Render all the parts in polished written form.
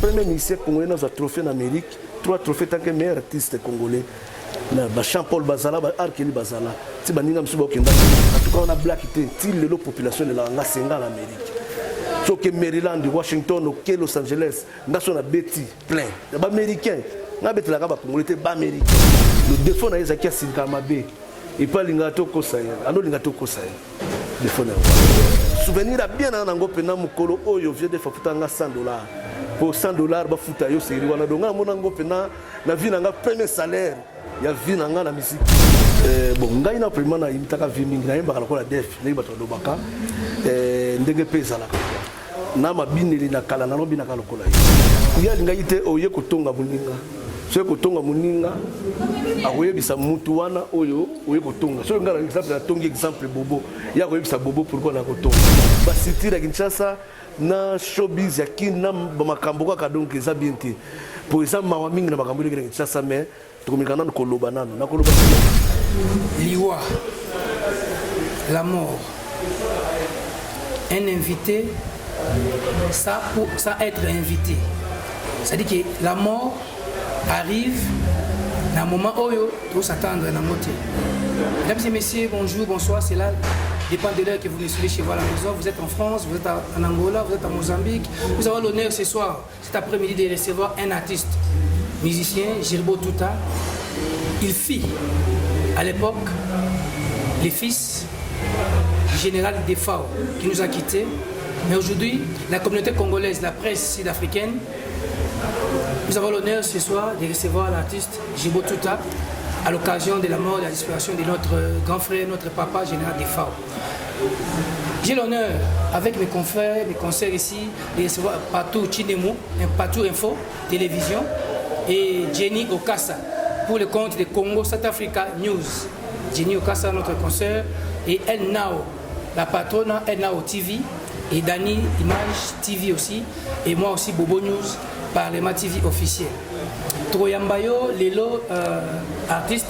premier musicien congolais dans un trophée en Amérique, 3 trophées tant que meilleur artiste congolais. Jean-Paul Bazala, Arkeli Bazala. Si baninga msuba okenda. En tout cas on a black été, si le population de la Senga en Amérique. Sauf que Maryland, Washington, ok, Los Angeles, on a Betty plein. Les Américains, on a Betty la Congolais, les Américains. Le défaut n'a pas été Sinkamabe. Et pas l'ingato kosaï. Alors l'ingato kosaï. Défaut n'a pas. Souvenir à bien en ango pena mukolo oyo vient de faire $100. Pour $100, bah fouta yo c'est wana donga mon ango pena na vie nanga premier salaire. Ya vie nanga la musique. Bon ngai na vraiment na imitaka vie mingi na yemba la def na bato dobaka. Ndenge pesa la. Na mabineli na kala na lobi na kala kola. Ya ngai te oye kotonga muninga. So kotonga muninga akoye bisa mutu wana oyo oye kotonga. So ngala exemple na tongi exemple bobo. Ya koye bisa bobo pourquoi na kotonga. Ba sitira Kinshasa na showbiz ya kina makambo ka donc eza bien te. Pour exemple mawa mingi na makambo ya Kinshasa mais tokomikana na koloba nano na koloba Liwa la mort. Un invité ça être invité. C'est-à-dire que la mort arrive dans un moment où il faut s'attendre dans le côté. Mesdames et messieurs, bonjour, bonsoir, c'est là. Dépend de l'heure que vous me suivez chez vous à la maison. Vous êtes en France, vous êtes en Angola, vous êtes en Mozambique. Nous avons l'honneur ce soir, cet après-midi, de recevoir un artiste, musicien, Girbo Touta. Il fit à l'époque les fils du général Defao qui nous a quittés. Mais aujourd'hui, la communauté congolaise, la presse sud-africaine, nous avons l'honneur ce soir de recevoir l'artiste Girbo Touta à l'occasion de la mort et de la disparition de notre grand frère, notre papa, général Defao. J'ai l'honneur, avec mes confrères, mes consoeurs ici, de recevoir Patou Chinemo, Patou Info, télévision, et Jenny Okassa, pour le compte de Congo South Africa News. Jenny Okassa, notre consoeur, et El Nao, la patronne El Nao TV, et Dani Image TV aussi, et moi aussi Bobo News, Parlement TV officiel. Troyambayo, Lelo, artiste,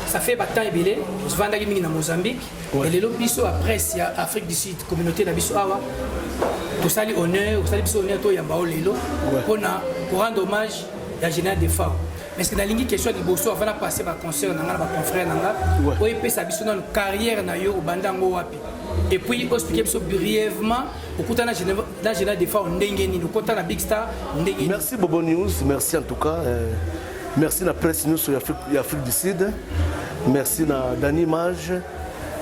ça fait bâton et belé, je vends dans le Mozambique, et Lelo Bisso à presse, il y a Afrique du Sud, communauté de Bisso Awa, tout ça l'honneur, tout ça l'honneur, Troyambayo, Lelo, pour rendre hommage à la général de Fao. Mais ce que dans la question de Bosso, avant de passer par concert, par confrère, on peut sa biso dans une carrière au Bandango Wapi. Et puis, on explique brièvement, au dans la général de Fao, au la Big Star. Merci Bobo News, merci en tout cas. Merci à la presse News sur l'Afrique du Sud. Merci à Dani Image,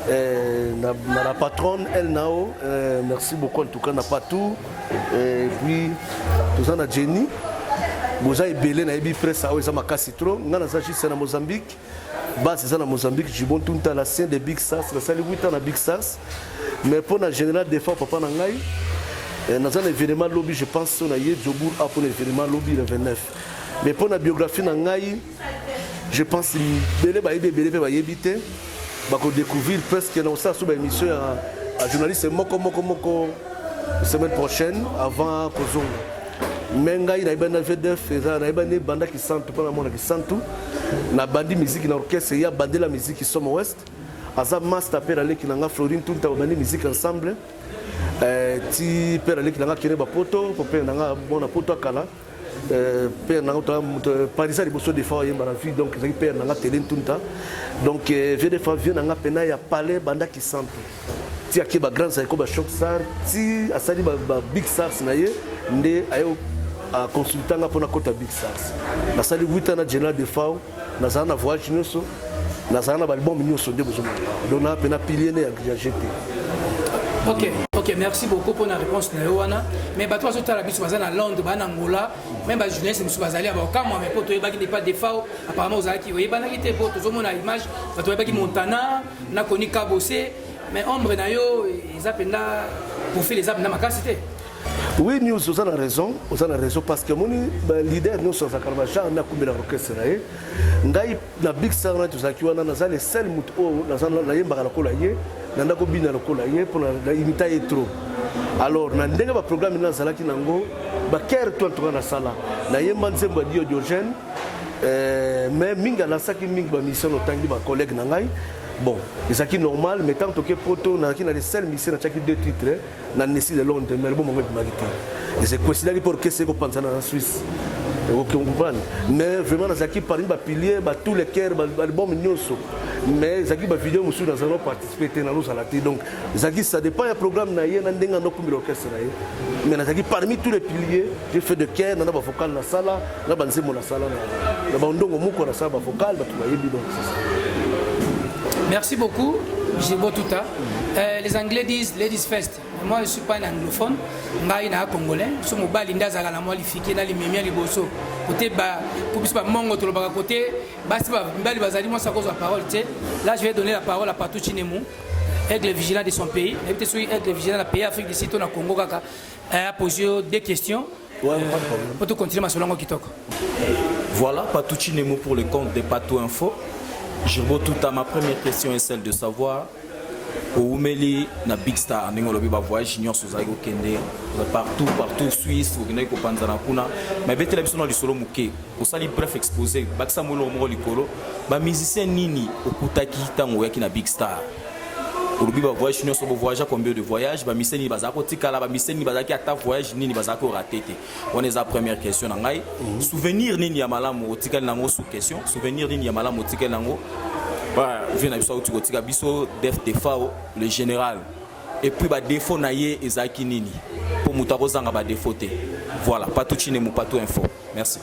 à la patronne El Nao. Merci beaucoup en tout cas à Patou. Et puis, tout ça à Jenny. Boza ebele na ebi presse awo eza makasi trop ngana za juste na Mozambique base eza na Mozambique Jibon Tunta la scène de Big Stars la sali 8 ans na Big Stars mais pour la général Defao papa na ngai na un événement lobby je pense on a yé Djobour a pour l'événement lobby le 29 mais pour la biographie na ngai je pense belé ba ebele ba yebité ba ko découvrir presque na ça sous ba émission à journaliste moko semaine prochaine avant Kozonga. Menga il a bien V9 il a bien banda qui sentent pas mon qui sentent na bandi musique na orchestre il y a bandé la musique qui sont ouest asa master père aller qui nanga Florine tout ta bandi musique ensemble ti père aller qui nanga kene ba poto père nanga bona poto kala père nanga Paris ça liboso de fois yemba la vie donc il père nanga télé tout ta donc vient de fois vient nanga pena ya palais banda qui sentent ti akiba grand ça ko ba choc sar ti asali ba big stars na ye ndé ayo a consultant pour la côte Big Stars. La salle 8 ans de général de Fao, na zana voyage nyoso, na zana album nyoso de besoin. Donc on a peine à pilier à jeter. Ok, merci beaucoup pour la réponse Nayoana. Mais bah toi sur la biso bazana Londres, ba Angola, même ba jeunesse nous bazali ba quand moi mes potes ba qui n'est pas de Fao, apparemment aux aki oui ba na kité potes zo mona image, ba to ba qui Montana, na koni Kabosé, mais ombre na yo ils appellent pour faire les apps na makasité. Oui, nous avons raison parce que mon leader nous sommes à Carvajal, on a coupé la orchestre. Ngai na Big Star na tuzakiwa na nazale sel mutu o nazana na yemba la kolaye, na ndako bina la kolaye pour la imita trop. Alors na ndenge ba programme na zalaki nango ba ker to to na sala. Na yemba nzemba dio Diogène mais minga la saki minga ba mission otangi ba collègue na ngai. Bon, c'est qui normal, mais tant que poto na qui na les seuls missions na chaque 2 titres na Nessi de Londres mais bon moment de magité. Et c'est considéré pour que c'est qu'on pense en Suisse. Vous comprenez? Mais vraiment, dans Zaki, par exemple, pilier, tous les cœurs, les bons mignons. Mais Zaki, ma vidéo, nous allons participer dans nos salatés. Donc, Zaki, ça dépend du programme, mais Zaki, parmi tous les piliers, j'ai fait de cœur, dans la vocale, dans la salle, dans la salle, dans la salle, dans la salle, vocale, merci beaucoup, Jibo Touta. Les Anglais disent ladies first. Moi, je ne suis pas un anglophone, je suis un Congolais. Je suis un Balinda Zagala, moi, je suis un Limemia Liboso. Côté, pour que Mongo, tu le côté, là, je vais donner la parole à Patou Chinemou, aigle vigilant de son pays. Aigle vigilant de pays Afrique du Sud, au Congo, a posé des questions. Pour tout continuer, ma langue qui toque. Voilà, Patou Chinemou pour le compte de Patou Info. Jibo Touta, ma première question est celle de savoir. Au Oumeli, na Big Star, on a un voyage junior sur Zaïgo Kende, partout, Suisse, au Guinée, au Panzana, mais bête la mission du solo mouké, au sali bref exposé, Baksa Molo Moro Likolo, ba musicien Nini, au Koutaki Tango qui na Big Star. Au Rubi, voyage junior sur voyage, combien de voyages, ba musicien ni bazako tikala, ba musicien ni bazaki ata voyage Nini bazako raté. On est la première question nangai. Souvenir Nini Yamalam au tikal nango sous question, souvenir Nini Yamalam au tikal nango. Le général et puis bah défaut naïe et Zaki Nini pour Moutarozanga bah défauté. Voilà, Patou Chinemou, Patou Info. Merci.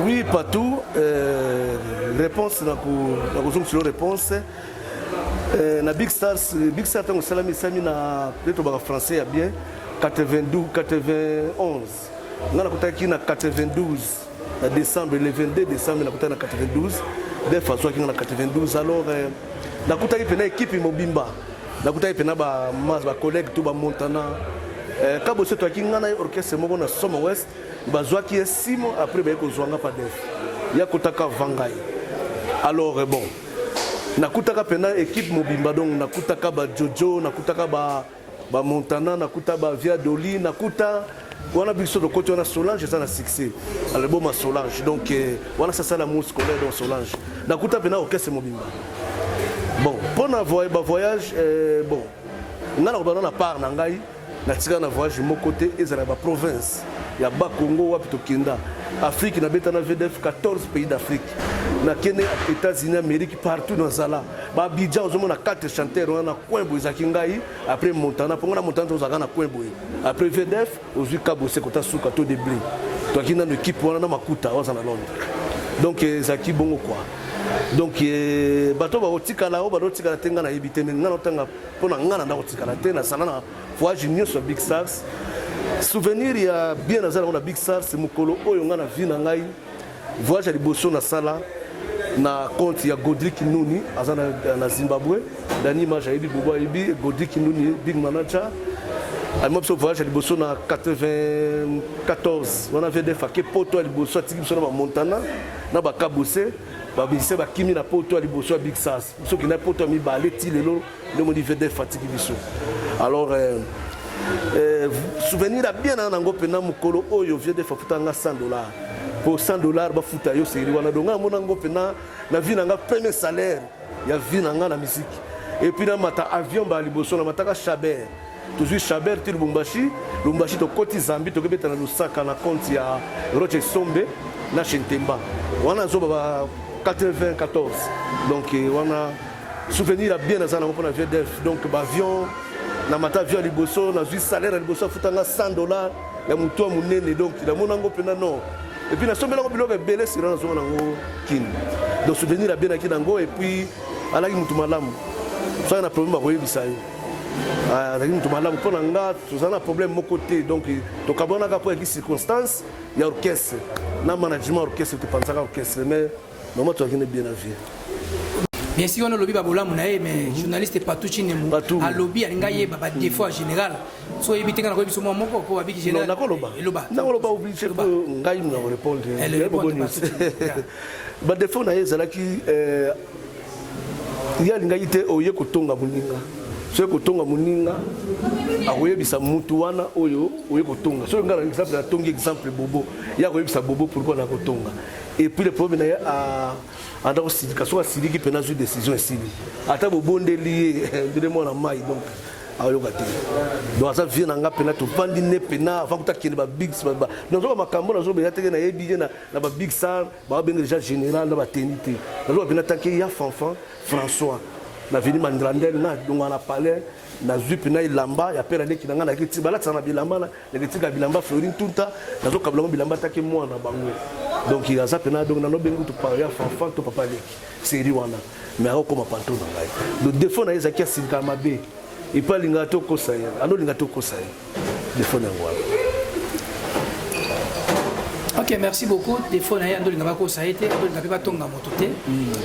Oui, Patou, réponse sur la réponse. Na Big Stars, tant que Salami Sami na peut-être français a bien 92, 91. On a contacté na 92 décembre, le 22 décembre on a contacté na 92. Des fois, qui en a 92, alors, la coutaille est une équipe Mobimba. La coutaille est une collègue tout Montana. Quand vous êtes qui a un orchestre à Somme Ouest, qui est 6 mois après, il y a un Kotaka Vangai. Alors, bon, na kutaka une équipe Mobimba, donc na kutaka Jojo, na kutaka Montana, na kutaka Via Doli, na kutaka. On a vu sur le côté on a Solange, ça a succès. L'album Solange, donc on a ça la mousse scolaire dans Solange. Dans Kouta Bena orchestre Mobimba. Bon, pour un voyage, bon, on a la part Nangai, on a voyage de mon côté et c'est la province. Il y a Bas Congo, Wapito Kenda. Afrique, il y a VDF 14 pays d'Afrique. Il y a Kenya, États-Unis, Amérique, partout dans Zala. Abidjan, on a 4 chanteurs, on a Kouembo, Zakingaï, après Montana, pour Montana, on a Kouembo. Après VDF, on a Kabo, Sekota Souka, tout de blé. Toi qui as une équipe, on a Makuta, on a Londres. Donc, Zaki Bongo quoi. Donc, bateau va au Tikala, on va au Tikala, on a évité, mais on a pour na Tikala, on a Salana, voyage union sur Big Stars. Souvenir, il y a bien dans Big Stars, c'est Mukolo, on a vu dans Ngaï, voyage à Liboso na Sala, na compte il y a Godric Nuni, à Zimbabwe, Dani Majaïbi, Bobo Ibi, Godric Nuni, Big Manager. À moi, ce voyage à Liboso na 94, on avait des faquets poto à Liboso, à Tigibso na Montana, na Bakabose, Babise Bakimi na poto à Liboso à Big Stars. Ceux qui n'ont pas poto à Mibale, Tilelo, le modifié des fatigues. Alors, souvenir à bien en Angopena Mukolo, oh, yo vient de faire $100. Pour $100, bah fouta yo c'est riwana donc mon Angopena la vie n'a premier salaire, il y a vie dans la musique. Et puis dans mata avion ba liboso na mata Chaber. Toujours Chaber til Lubumbashi, Lubumbashi to koti Zambie to kebeta na Lusaka na compte ya Roche Sombe na Chentemba. On a zoba 94. Donc on a souvenir à bien dans la on a VDF donc avion na mata avion liboso na juste salaire liboso futanga $100 ya mutu munene donc la monango pena non. Et puis, nous sommes là pour le belé sur la zone kin. Donc, souvenir à bien à Kinango et puis à la Moutumalam. Ça, on a un problème à voir Bissaï. À la Moutumalam, pour l'anga, nous avons un problème de mon côté. Donc, il y a des circonstances, il y a orchestre. Il y a un management orchestre, tu penses à l'orchestre. Mais, normalement, tu as bien à vie. Bien sûr, on a lobby babola munae mais journaliste Patou Chinemou a lobby alinga yeba ba défaut en général. So yebite kana ko biso moko ko abiki général. Non, nakoloba obligé ko ngai na répondre. Ba défaut na yezala ki ya linga yite oye kotonga muninga. So kotonga muninga akoyebisa mutu wana oyo oye kotonga. So ngala exemple na tongi exemple Bobo. Ya koyebisa Bobo pourquoi na kotonga. Et puis le problème est à soit Sidi qui prend une décision ici. Attends, bon délire, de moi la maille donc ayoka te donc aza vie na nga pena tovandi ne pena avant kotakende babig nazoka makambo nazobela teke nayebi ye na babig sar babenga déjà général na bateni te nazoka pena tanke ya fanfan François na veni mandrandel na donga na palais na zwi pena ilamba ya pera leki na nga na kiti balatsa na bilamba na ketika bilamba Florine Tunta nazoka bilamba bilamba take mwana bango donc il aza pena donc nano bengu to parler ya fanfan to papa leki série wana mais akoma panto na ngai le défaut na ezaki asinga mabe et pas lingato kosaye ando lingato kosaye défaut na ngwa. Ok, merci beaucoup. Des fois, on a un peu ça a été, on a pas ton gamin tout est.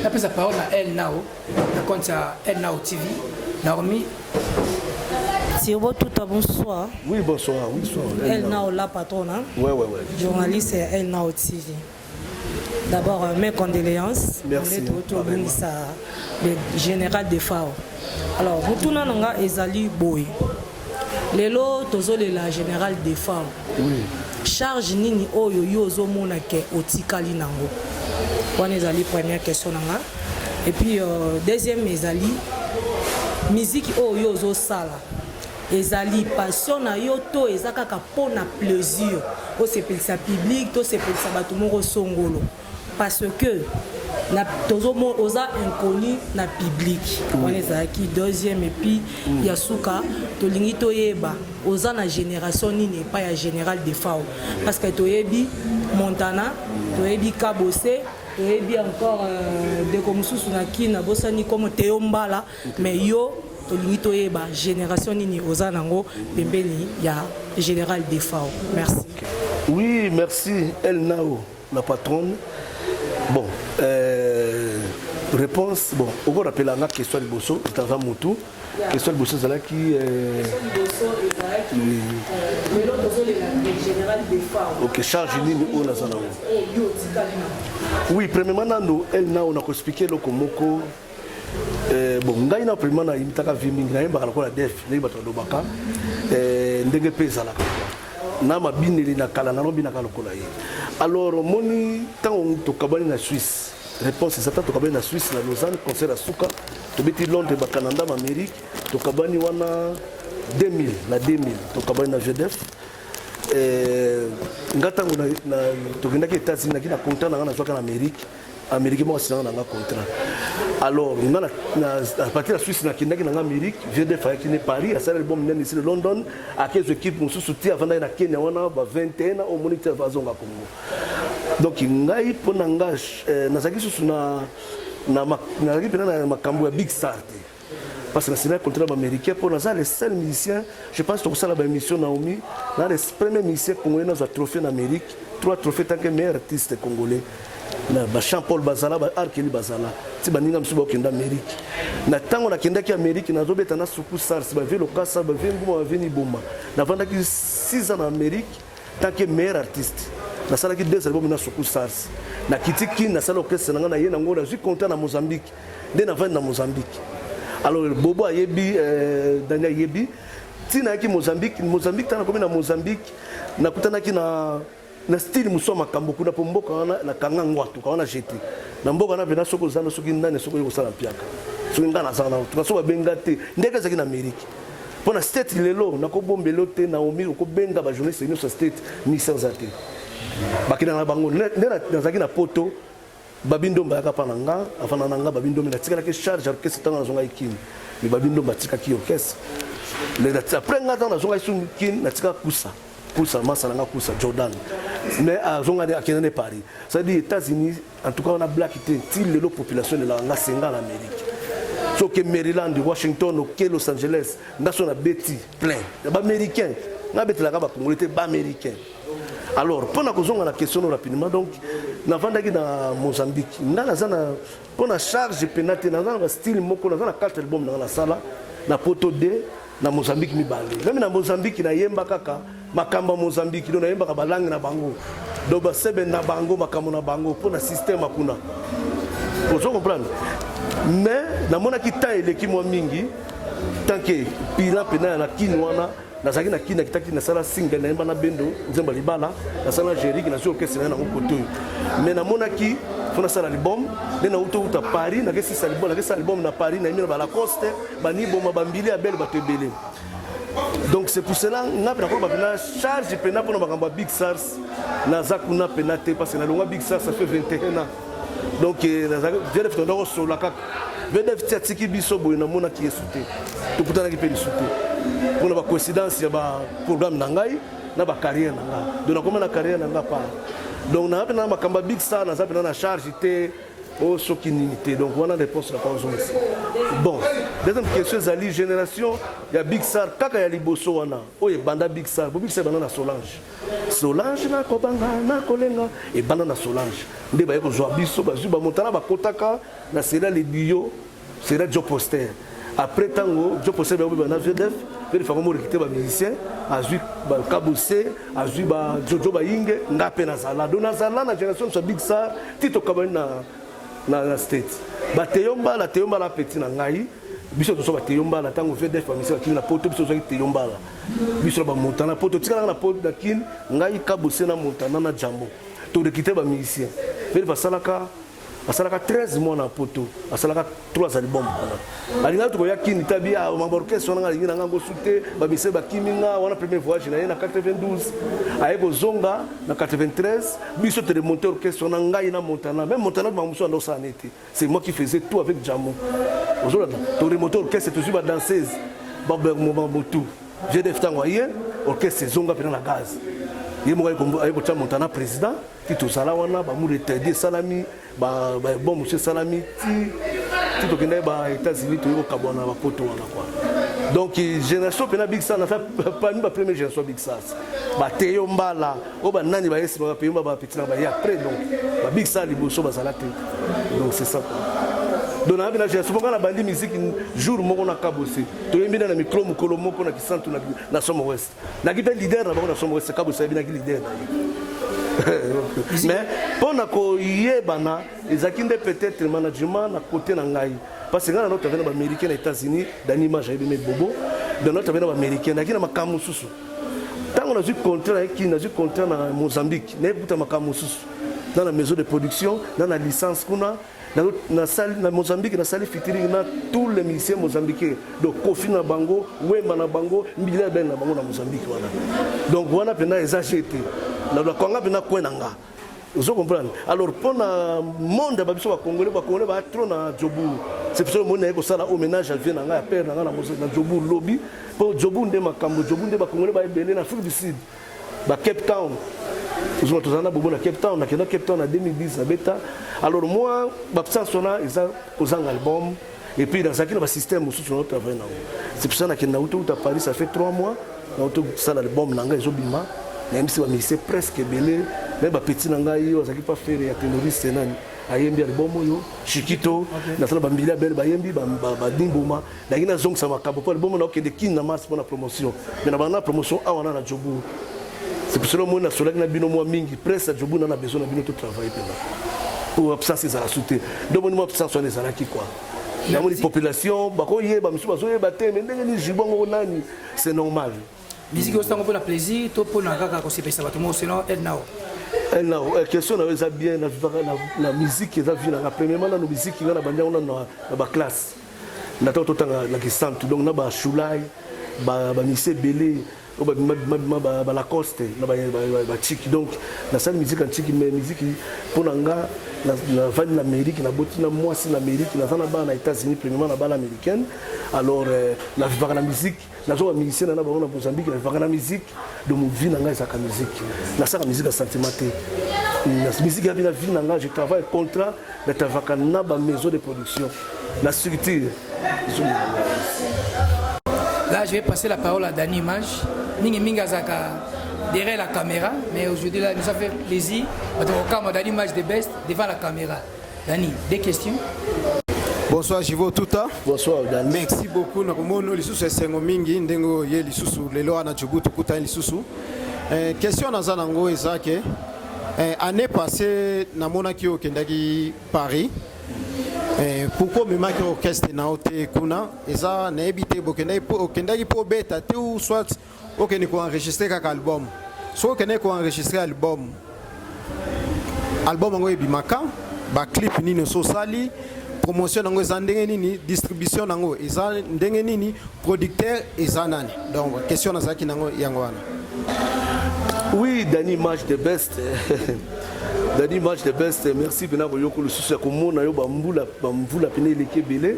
Après sa parole à El Nao, on compte à El Nao TV. Naomi. Thierry, tout à bonsoir. Oui, bonsoir. Oui, bonsoir. El Nao, la patronne. Ouais. Journaliste et El Nao TV. D'abord, mes condoléances. Merci. Le général de FAO. Alors, vous nanga ezali boy. Lelo tozole la général de FAO. Oui. Charge nini oyo yozo mona ke otikali nango. Wana ezali première question nanga. Et puis deuxième ezali musique oyo yozo sala. Ezali passion na yo to ezaka ka pona plaisir. O sepelisa public to sepelisa bato moko songolo. Parce que na tozomo oza inconnu na public. On ezaki deuxième et puis yasuka tolingi toyeba oza na génération nini pas ya général de FAO parce que toyebi Montana toyebi Kabose toyebi encore de comme susu na kina bosani comme Théo Mbala mais yo tolingi toyeba génération nini oza nango pembeni ya général de FAO. Merci. Oui, merci El Nao, la patronne. Bon, réponse, bon, on va rappeler la question de Bosso, c'est un moutou. Question de Bosso, c'est là qui. Ok, charge ligne ou Nazana. Oui, premièrement, nous, El Nao, on a expliqué le Komoko. Bon, ngai na premièrement na imitaka vimi ngai mbaka la def, ngai bato dobaka. Ndenge pesa la. Na mabineli na kala na lobi na kala kola ye. Alors moni tant to kabani na Suisse. Réponse c'est ça to kabani na Suisse na Lausanne concert à Souka. To beti Londres ba Canada ma Amérique. To kabani wana 2000 na 2000 to kabani na GDF. Ngata na to kenda ke États-Unis na kina contrat na zoka na Amérique. Amérique moi c'est na contrat. Alors à partir de la Suisse na kenda ke na Amérique, GDF a kine Paris, a le bon même ici de London, à 15 équipes musu soutien avant na Kenya wana ba 21 au moniteur vazonga Congo. Donc ngai pona ngage nazaki susu na nazaki pena na makambo ya Big Star. Parce que c'est un contrat américain pour nous les seuls musiciens, je pense que ça la émission Naomi, là les premiers musiciens congolais dans un trophée en Amérique, 3 trophées tant que meilleur artiste congolais. Na ba Jean-Paul Bazala ba Arkeli Bazala ti baninga msuba okenda Amerique na tango na kenda ki Amerique na zobeta na suku SARS ba velo kasa ba vengo ba veni bomba na vanda ki 6 ans en Amérique tant que meilleur artiste na sala ki 2 albums na suku SARS na kitiki na sala orchestre na ye na ngora ju content na Mozambique de na vanda na Mozambique alors Bobo ayebi Daniel yebi ti na ki Mozambique tana komi na Mozambique na kutana ki na style musoma makambo kuna pomboka na kanga ngwatu kana jeti na mboka na bena soko zana soki ndane soko yosala piaka soki ngana sana tukasoba benga te ndeka zaki na Amerique pona state lelo na ko bombelo te na omi ko benga ba journaliste ni so state ni sans ate bakina na bango na zaki na poto babindo mbaka pa nanga afana nanga babindo na tika ke charge orchestre tanga zonga ikini ni babindo batika ki orchestre le après ngata na zonga ikini na tika kusa Massalanga Koussa, Jordan. Mais à Zongade à Kenya Paris. Ça dit États-Unis, en tout cas on a black la population de la Senga en Amérique. Sauf que Maryland, Washington, Los Angeles, on a Betty plein. Les Américains, on a Betty la Congolais, les Américains. Alors, pendant que on a la question rapidement, donc, on a vendu dans Mozambique. On a charge pénalité, on a style moko, on a 4 albums dans la salle, on a poto 2. Na Mozambique mi bale même na Mozambique na yemba kaka makamba Mozambique do na yemba ka balangi na bango do ba sebe na bango makambo na bango pour na système akuna vous comprendre mais na mona ki ta eleki mo mingi tant que pila pena na kinwana nazalaki na kina kitaki nasala single na na bendo nzemba libala nasala Jérique na zo orchestre na ngokoto mais namonaki fona sala album nde na uta Paris na kesi album na Paris na mina ba Lacoste bani boma bambili abel batebele. Donc c'est pour cela nga pena ko ba charge pena pour na Big Stars na zakuna penate parce que na longa Big Stars ça fait 21 ans. Donc je vais faire sur la carte. VDF tiki biso boy na mona ki esouté. To putana ki pe esouté. Pour la coïncidence ya ba programme na ngai na ba carrière na nga. Donc na comme na carrière na nga pa. Donc na pena makamba Big Star na pena na charge té au sokinité. Donc on a réponse la pause aussi. Bon, deuxième question zali génération ya Big Star kaka ya liboso wana. Oye banda Big Star, Big Star banda na Solange. Solange na kobanga na kolenga et banda na Solange. Nde ba yeko zwa biso ba zuba montana ba kotaka na sera les bio, sera Joe Poster. Après tango Joe Poster ba na VDF, il faut mo recruter ba musicien, azui ba kabose, azui ba Jojo ba yinge ngape na zala. Dona zala na génération sa Big Star tito kabani na state. Ba teyomba la petit na ngai. Biso to so ba teyomba la tango VDF ba musicien ki na poto biso so teyomba la. Biso ba montana poto tika na poto da kin ngai kabose na montana na jambo. To recruter ba musicien. Il va salaka 13 mois na poto, asalaka 3 albums. Alinga to ya kini tabia mamborke sonanga lingi nanga ngosute ba bise ba kiminga wana premier voyage na 92 ayeko zonga na 93 biso te remonter orchestre na ngai na Montana même Montana ba muso ndo sanete c'est moi qui faisais tout avec Jamo aujourd'hui to remonter orchestre toujours ba danseuse ba Mobutu j'ai des temps hier orchestre zonga pena na gaz yemo ayeko cha Montana président Tito Salawana, Bamour Teddy Salami, bon monsieur Salami, Tito Kende, États-Unis, Toyo Kabona, Poto. Donc, génération Pena Big Stars, n'a fait pas une première génération Big Stars. Théo Mbala, Oba Nani, Baïs, Payoma, Petit Nabaye, après, donc, Big Stars, Liboso, Bazalate. Donc, c'est ça. Donc, on a la génération, on a bandi musique, jour où on a cabossé. Tu es mis dans le micro, mon colomo, on a qui sent la Somme Ouest. La guitare leader, la Somme Ouest, c'est cabossé, il y a un leader. Mais pour nous yebana ezakinde peut-être management na côté na ngai parce que na notre avec les Américains les États-Unis d'animage avec mes bobo de notre avec les Américains na kina makamu susu tango na contrat avec na contrat na Mozambique na buta makamu susu dans la maison de production dans la licence kuna na salle na Mozambique na salle featuring na tous les musiciens mozambicains donc Kofi na bango Wemba na bango Mbila ben na bango na Mozambique voilà donc voilà pena exagéré na la Congo bina kwenanga vous comprenez alors pour le monde babiso ba congolais ba trop na Jobu c'est pour ça mon eko sala hommage à Viena nga père na Jobu lobby pour Jobu nde makambo Jobu nde ba congolais ba ebele na Afrique du Sud ba Cape Town vous avez tozana bobo na Cape Town na Cape Town en 2010 na beta alors moi ba sona ils ont un album et puis dans un système où sur notre travail c'est pour ça na kenda uto à Paris ça fait 3 mois na uto sala album nanga ezobima même si c'est presque belé même ba petit nanga yo azaki pas faire ya terroriste nani ayembi album yo Chiquito na sala bambila bel ba yembi ba dimboma dakina zong sama kabo pour album na ok de kin na mars pour la promotion mais na bana promotion awana na Jobu c'est pour cela moi na sola na bino moi mingi presse Jobu na besoin na bino tout travailler pena pour absence za la souté donc moi absence on les alaki quoi la population ba ko yeba misuba zo yeba te mais ndenge ni jibongo nani c'est normal. Musique aussi pour le plaisir, tout pour nous kaka ko sepesa bato mo sinon elle nao. Elle nao question na za bien la musique eza vina na premièrement na musique ngana banja ona na ba classe. Na to tanga na kisantu donc na ba shulai ba mise belé ba Lacoste na ba chiki donc na sa musique antique mais musique pour nga na van l'Amérique na botina moi si l'Amérique na zana ba na États-Unis premièrement na ba l'américaine alors la vivre la musique na zo musicien na ba na Mozambique na vivre la musique de mon vie na nga sa musique na sa musique à sentimenté la musique ya bien vie na nga je travaille contrat de travailler na ba maison de production la structure. Là je vais passer la parole à Dani Image Mingi Azaka derrière la caméra, mais aujourd'hui là, nous a fait plaisir de Dani Image de best devant la caméra. Dani, des questions? Bonsoir Jivo Tuta. Bonsoir Dani. Merci beaucoup. Nous lisusu esengo mingi ndengo ye lisusu lelo ana Jobu tukuta lisusu. Question na zanango ezake année passée namona ki okendaki Paris. Pourquoi me marquer orchestre na ote kuna eza na ebité bokendaki po beta te ou soit ok ni ko enregistrer kaka album so ok ne ko enregistrer album ngo ebimaka ba clip nini so sali promotion nango eza ndenge nini distribution nango eza ndenge nini producteur eza nani donc question nazaki nango yango wana. Oui, Dani match the best. Dani match the best. Merci bena boyoko le susu ya komona yo bambula pene leke belé.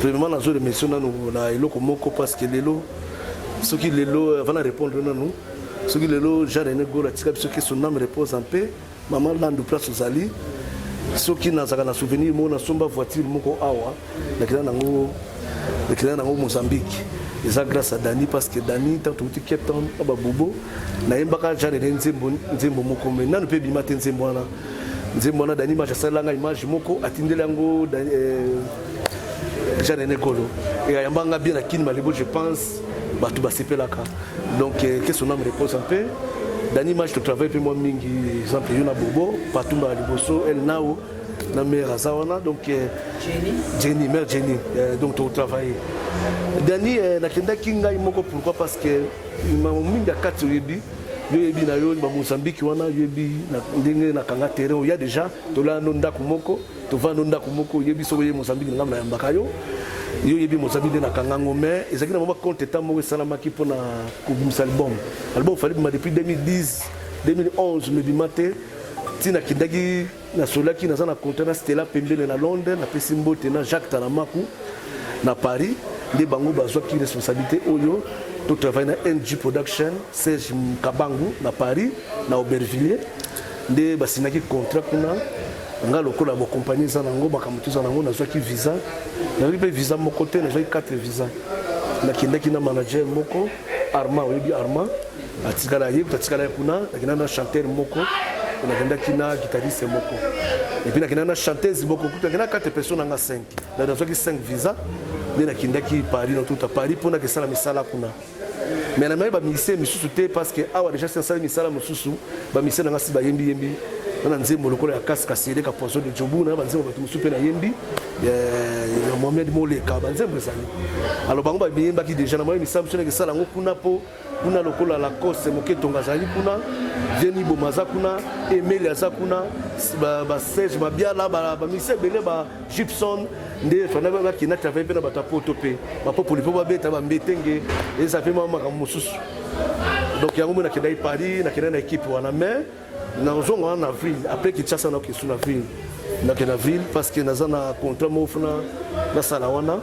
Premièrement na zo de mission na eloko moko parce que lelo ceux qui lelo va répondre na nous. Ceux qui lelo Jean-René Gola tika ceux qui son âme repose en paix. Maman lando place aux ali. Ceux qui nazaka na souvenir mo na somba voiture moko awa. Nakina nango Mozambique. Et ça grâce à Dani parce que Dani tant tout Cape Town aba bobo na yembaka jare nzembo moko mais nanu pe bimate nzembo na Dani ma sala nga image moko atindela yango jare ne kolo et yambanga bien akini malebo je pense batu basepelaka donc que son âme repose en paix. Dani ma je travaille pe moi mingi exemple yona bobo patumba liboso el nao na mère azawana donc Jenny mère Jenny donc tu travailles Dani nakenda kinga imoko pourquoi parce que mingi akati yebi na yo ba Mozambique wana yebi na ndenge na kanga terrain il y a déjà to la nonda kumoko to va nonda kumoko yebi so ye Mozambique ngam na yambaka yo yebi Mozambique na kanga ngome ezaki na mama compte tamo salamaki pona kubimisa album fallait ma depuis 2010 2011 me bimate tina kindaki na solaki na zana container Stella Pembele na Londres na Pesimbote na Jacques Talamaku na Paris de bango bazwa ki responsabilité oyo to travailler na NG Production Serge Kabangu na Paris na Aubervilliers de basinaki contrat kuna nga lokola bo compagnie za nango bakamutuza nango nazwa ki visa na ripe visa moko te na 4 visa na kindaki na manager moko Arma oyebi Arma atikala yebi tatikala kuna na chanteur moko on a vendu kina guitariste moko et puis na chanteuse moko kuta na 4 personnes nga 5 na nazwa ki 5 visa de na kindaki Paris na tout à Paris pour na que ça la misala kuna mais na ba misé misusu te parce que awa déjà c'est ça misala mususu ba misé na ngasi ba yembi na nzembo lokola ya kaska sele ka pozo de jobu na ba nzembo ba mususu pe na yembi Mohamed Moleka ba nzembo sali alors bango ba yemba ki déjà na moi misala mususu na que ça la ngokuna po kuna lokola la kose moketonga zali kuna Jenny Bomaza kuna Emile Azakuna ba Serge Mabiala ba misé belé ba Gibson nde fana ba kina travailler pe na batapoto pe ba popoli po ba beta ba mbetenge et ça fait mama ka mususu donc yango na kenda Paris na kenda na équipe wana mais na zongo en avril après que Kinshasa na kesuna avril na kenda avril parce que nazana contrat mo funa na sala wana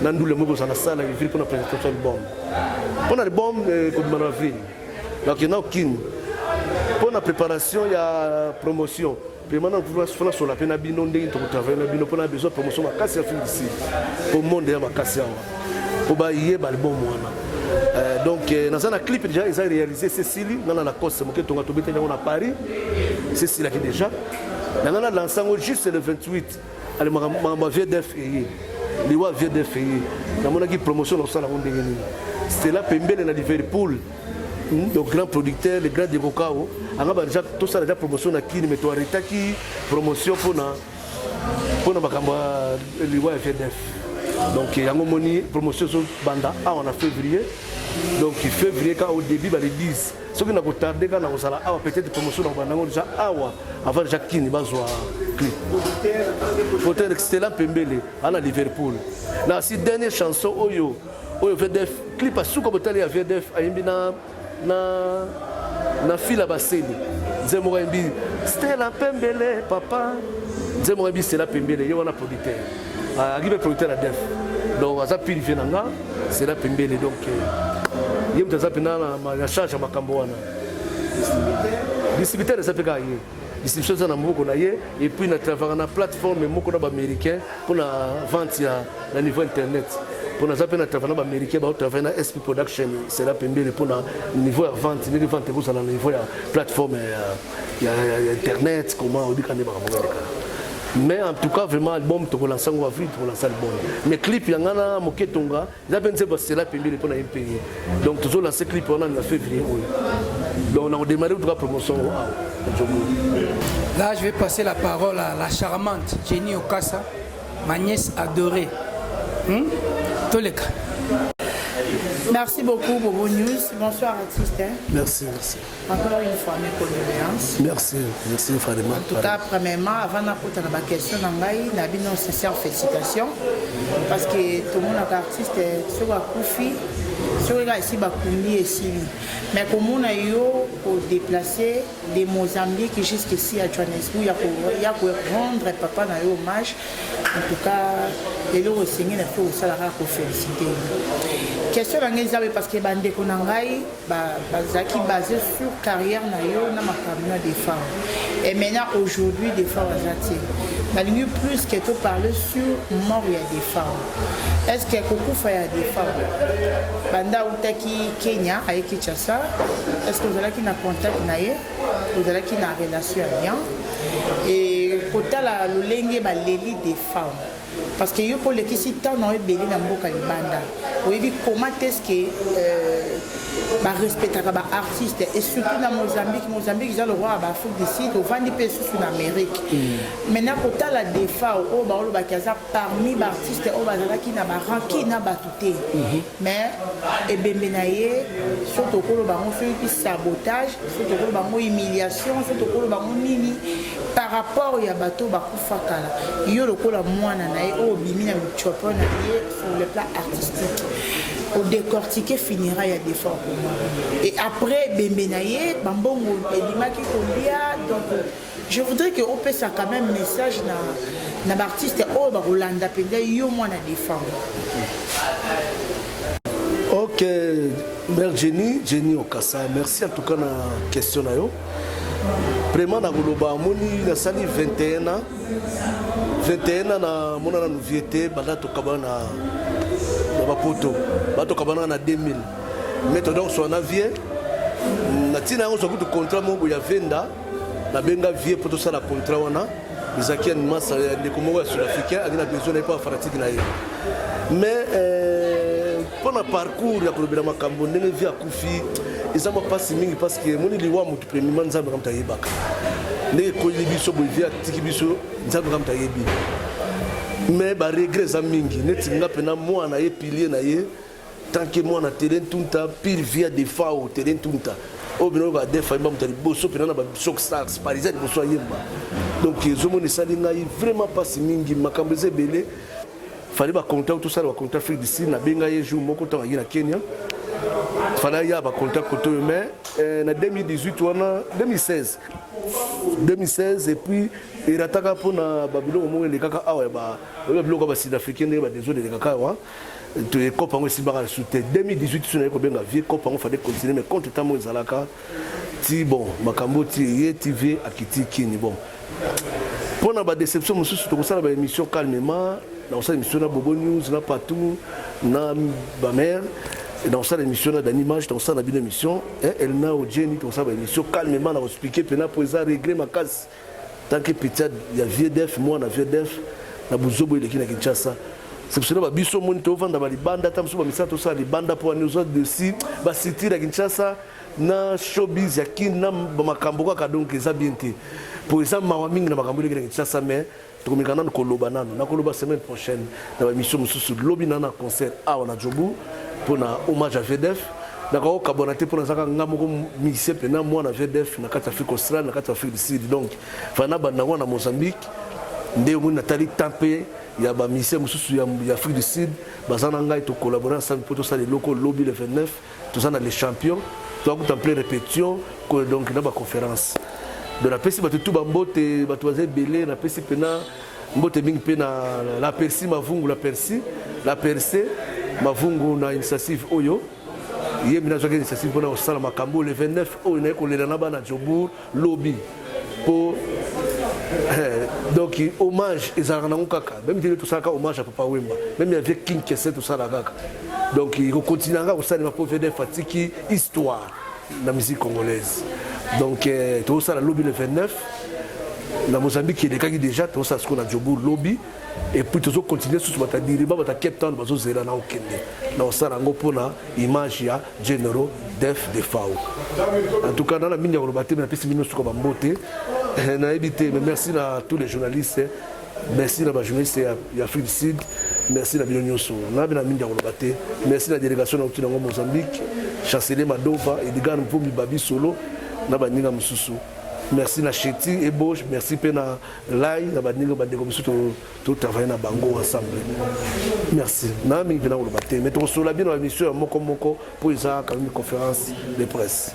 na ndule mo za na sala avril pour na présentation album pour l'album comme en avril donc na kin pour la préparation il y a promotion. Puis maintenant, vous voulez sur la peine à bino, on travaille na bino, pour la besoin de promotion, ma casse à fin d'ici. Pour le monde, ma casse à pour bailler l'album. Donc, dans un clip déjà, ils ont réalisé Cécilie, dans la course, on a Paris, Cécilie qui déjà. Dans la l'ensemble, juste le 28, ma VDF et les wa VDF et dans mon équipe promotion, on s'en a rendu. C'est là, Pembele, dans Liverpool. Donc grand producteur, les grands avocats, on a déjà tout ça déjà promotion à qui mais toi qui promotion pour na liwa FDF. Donc il y a une promotion sur banda en février. Donc février quand au début les 10 ce qui n'a pas tardé quand on a peut-être promotion dans banda déjà avant Jacqueline bazwa clip. Photo Stella Pembele à Liverpool. La si dernière chanson oyo VDF clip à sous comme tel VDF a imbina na fila baseli nzembo rembi Stella Pembele papa nzembo rembi Stella Pembele yo wana producteur arrive producteur la def donc aza pilifié nanga Stella Pembele donc yem taza pena na charge makambo wana distributeur ça peut gagner distribution na moko na ye et puis na travailler na plateforme moko na ba américain pour la vente à niveau internet. Pour nous appeler à travailler en Amérique, on travaille dans SP Production, c'est là pour le niveau de vente, le niveau de plateforme, internet, comment on dit qu'on est pas. Mais en tout cas, vraiment, l'album, tu relances en avril, tu relances l'album. Mais clip, il y a un moketonga, il y a c'est là pour un pays. Donc, toujours lancé clip, on a février. Donc, on a démarré la promotion. Là, je vais passer la parole à la charmante Jenny Okassa, ma nièce adorée. Tous les cas. Merci beaucoup, Bobo News. Bonsoir, artiste. Merci. Encore une fois, mes condoléances. Merci, vraiment. En tout cas, premièrement, avant de poser la question, je vais vous sincère félicitations. Parce que tout le monde est artiste, sur la Koufi, sur la ici, et Sili. Mais comme on a eu pour déplacer des Mozambique jusqu'ici à Johannesburg, il y a pour rendre papa un hommage. En tout cas, les lots aussi, il faut aussi la féliciter. Question parce que bande konangai bazaki basé sur carrière na yo na makamina des femmes et maintenant aujourd'hui des femmes azati balingi plus que tout parler sur mort il y a des femmes est-ce que kokufa ya des femmes banda utaki Kenya avec Kinshasa est-ce que vous allez qui na contact na ye vous allez qui na relation bien et kota la lolenge ba leli des femmes parce que yo pour les qui tant non belé na mboka libanda oui comment est-ce que respecter les artistes et surtout dans Mozambique ils ont le droit à Afrique du Sud au vendre des sous en Amérique maintenant pour la défa au baolo bakaza parmi les artistes au bazala qui n'a pas ranki n'a pas tout mais et bemenaye surtout pour le baron fait sabotage surtout pour le baron humiliation surtout pour le baron nini par rapport à bateau bakufa kala yo le ko la mwana na ye au bimina chopo na ye sur le plan artistique au décortiquer finira il y a des formes et après Bembenaye Bambongo et Dimaki Kolia donc je voudrais que on puisse ça quand même message na l'artiste au Rolanda Pende yo moi na des femmes. OK, Mère Jenny Okassa, merci en tout cas na question na yo. Vraiment na goloba moni na sali 21 ans na mona na nouveauté banda to kabana bapoto bato kabana na 2000 mais donc so na vie na tina on so kutu contrat mo ya venda na benga vie poto ça la contrat wana izaki en massa de komo sud-africain a besoin de pas fanatique na ye mais pendant parcours ya problème makambo ndenge vie akufi ezama passe mingi parce que moni liwa mutu premièrement nzambe kamta yebaka ndenge ko libiso bo vie atiki biso nzambe kamta yebi mais ba regret za mingi neti nga pena mwana ye pilier na ye tant que mwana terrain tunta pile via des fois au terrain tunta o bino ga defa imba mutali boso pena na ba shock stars parisien boso yemba donc zomo ne salinga vraiment pas mingi makambo zebele fallait ba contact tout ça ba contact Afrique du Sud na benga ye jour moko to na Kenya fallait ya ba contact koto mais na 2018 wana 2016 et puis il attaque pour na babilo mo le kaka awa ba babilo ba sud-africain ba désolé le kaka wa to e copa ngo simbaka sous 2018 sur na ko benga vie copa ngo fallait continuer mais contre tamo ezalaka ti bon makambo ti ye TV akiti kini bon pour na ba déception mususu to ko sala ba émission calmement dans cette émission na Bobo News na partout na ba mère dans cette émission là d'animage dans ça na bien émission elle na au Jenny dans ça ba émission calmement na expliquer pena pour ça régler ma case tant que petit il y a VDF moi na VDF na buzobo ile kina Kinshasa c'est pour cela ba biso monito vanda ba libanda tamso ba misato ça libanda pour nous autres de si ba city la Kinshasa na showbiz ya kina ba makambo ka donc ça bien té pour ça mawa mingi na makambo ile Kinshasa mais tukomikana na koloba nano na koloba semaine prochaine na ba mission mususu lobby na concert a na Jobu pour na hommage à VDF d'accord cabonaté pour na ngamoko mission pena moi na VDF na kata Afrique australe na kata Afrique du Sud donc fana banda na Mozambique ndé mo Nathalie Tampé ya ba mission mususu ya Afrique du Sud bazana ngai to collaborer ensemble pour tout ça les locaux lobby le 29 tout ça dans les champions to akutample répétition donc na ba conférence de la pesi batutu bambote batuaze belé na pesi pena mbote mingi pena la persi mavungu la persi la percé mavungu na initiative oyo yé mina zoke initiative pona osala makambo le 29 oyo na ko lela na bana Jobour lobby pour donc hommage ezalaka nango kaka même tele tosalaka hommage à Papa Wemba même avec King Kesse tosala kaka donc il continue nga kosalema po VDF fatiki histoire la musique congolaise donc tout ça la lobby le 29 la Mozambique il est déjà tout ça ce qu'on a Jobour lobby et puis tout continuer sous bata diriba bata Cape Town bazo zela na okende na osala ngo pona image ya General Def de Fao en tout cas dans la mine ya robate na pesi mino suko bambote na ebité mais merci à tous les journalistes merci à la journaliste ya Afrique du Sud merci na bino nyonso na bina mingi akoloba te merci na délégation na uti nango Mozambique chancelier Madova Edgar Mpumbi Babi Solo na baninga mosusu merci na Cheti Eboche merci pe na Lai na baninga bandeko mosusu to travailler na bango ensemble merci na mingi bina akoloba te mais to sola bino émission moko moko pour isa quand même conférence de presse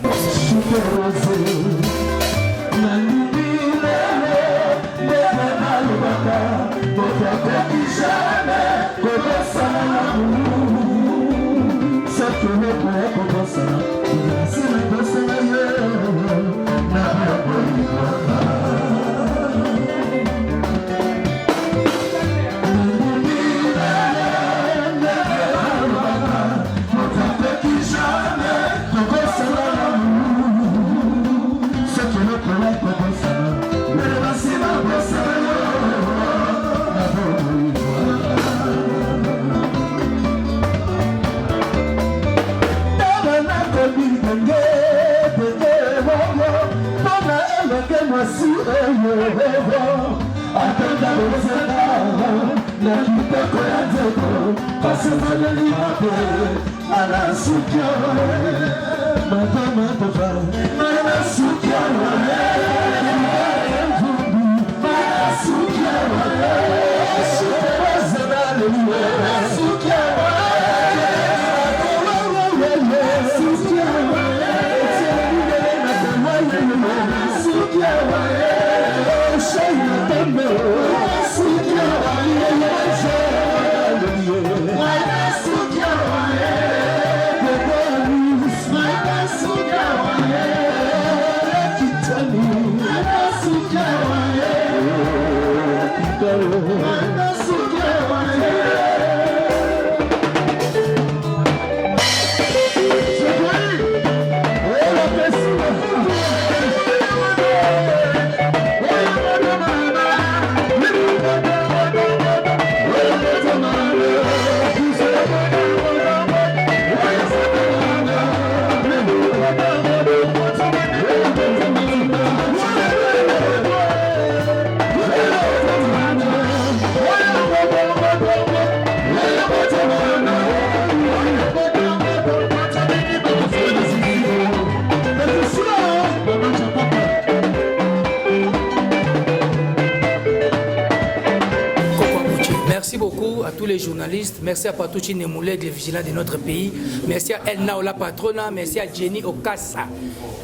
Les journalistes, merci à Patouchi Nemoulet, les vigilants de notre pays, merci à Elna la patrona, merci à Jenny Okassa,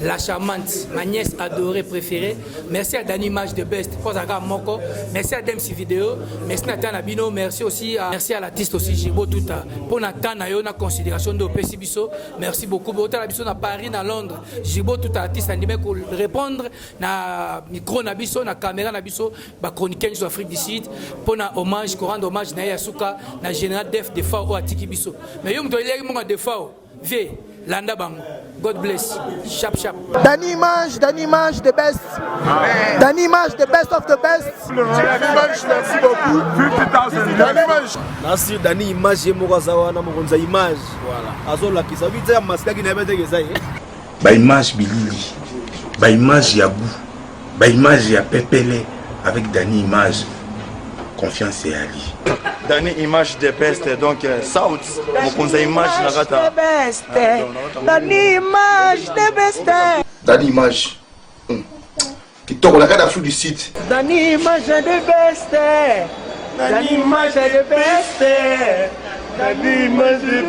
la charmante, ma nièce adorée préférée, merci à Dani Mage de Best, Moko, merci à Demsi Vidéo, merci à Nathan Abino, merci aussi à l'artiste aussi Jibo Touta, pour Nathan Nayo, na considération de Opesi Bisso, merci beaucoup, pour Bisso à Paris, à Londres, Jibo Touta artiste animé pour répondre na micro na Bisso, na caméra na Bisso, ba chroniqueur de l'Afrique du Sud, pour na hommage, rendre hommage na Yasuka, na général def de Fao à Tiki Bisso. Mais yo m'doyé mon de Fao. V Landa Bango. God bless. Chap chap. Danny Image the best. Danny Image the best of the best. Danny Image, merci beaucoup. 50,000. Danny Image. Merci Danny Image et Morazawa na Mokonza Image. Voilà. Azo la kisa vite ya maska ki na bete ke sai. Ba image bilili. Ba image ya Bou. Ba image ya Pepele avec Danny Image. Confiance et Ali. Danny Image the best, donc South, Mokonza Image Nagata. The best. Danny Image the best. Danny Image. Qui tourne la carte d'Afrique du Sud. Danny Image the best. Danny Image the best. Danny Image the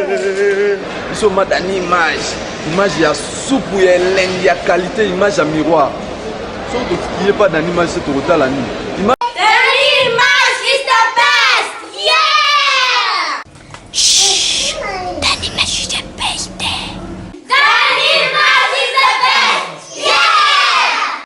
best. Nous sommes Danny Image. Image ya soupe, il y a qualité, image à miroir. Sauf que il n'y a pas Danny Image, c'est au total la nuit.